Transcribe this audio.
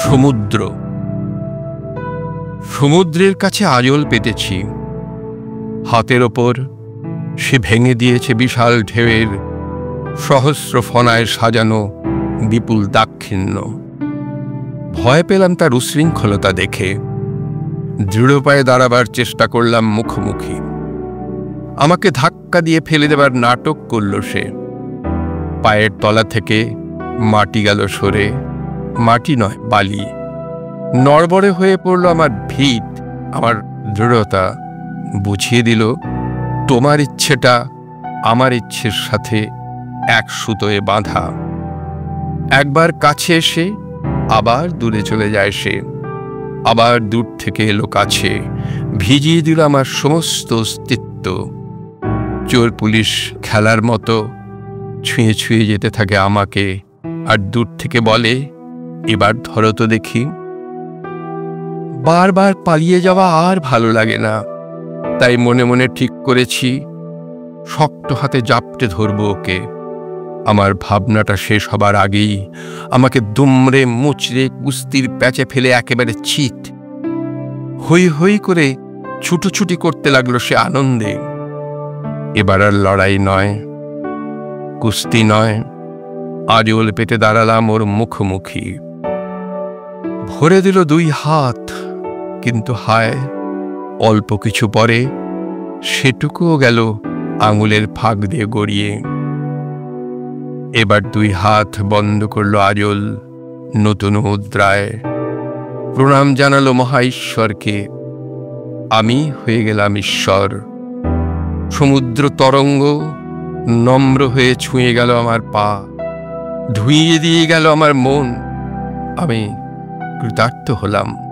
সমুদ্র। সমুদ্রের কাছে আজল পেতেছি। হাতের ওপর সে ভেঙে দিয়েছে বিশাল ঢেউয়ের সহস্র ফনায় সাজানো বিপুল দাক্ষিণ্য। ভয় পেলাম তার উশৃঙ্খলতা দেখে। দৃঢ় পায়ে দাঁড়াবার চেষ্টা করলাম মুখোমুখি। আমাকে ধাক্কা দিয়ে ফেলে দেবার নাটক করল সে। পায়ের তলা থেকে মাটি গেল সরে, মাটি নয় বালি। নড়বড়ে হয়ে পড়ল আমার ভিত, আমার দৃঢ়তা। বুঝিয়ে দিল, তোমার ইচ্ছেটা আমার ইচ্ছের সাথে এক সুতোয় বাঁধা। একবার কাছে এসে আবার দূরে চলে যায় সে, আবার দূর থেকে এলো কাছে, ভিজিয়ে দিল আমার সমস্ত অস্তিত্ব। চোর পুলিশ খেলার মতো ছুঁয়ে ছুঁয়ে যেতে থাকে আমাকে, আর দূর থেকে বলে, এবার ধরো তো দেখি। বারবার পালিয়ে যাওয়া আর ভালো লাগে না, তাই মনে মনে ঠিক করেছি শক্ত হাতে জাপটে ধরব ওকে। আমার ভাবনাটা শেষ হবার আগেই আমাকে দুমড়ে মুচড়ে কুস্তির প্যাচে ফেলে একেবারে চিত। হই হই করে ছুটোছুটি করতে লাগলো সে আনন্দে। এবার আর লড়াই নয়, কুস্তি নয়, আজল পেতে দাঁড়ালাম ওর মুখোমুখি। ভরে দিল দুই হাত, কিন্তু হায়, অল্প কিছু পরে সেটুকুও গেল আঙুলের ফাঁক দিয়ে গড়িয়ে। এবার দুই হাত বন্ধ করল আজল নতুন মুদ্রায়। প্রণাম জানালো মহা ঈশ্বরকে। আমি হয়ে গেলাম ঈশ্বর। সমুদ্র তরঙ্গ নম্র হয়ে ছুঁয়ে গেল আমার পা, ধুইয়ে দিয়ে গেল আমার মন। আমি কৃতার্থ হলাম।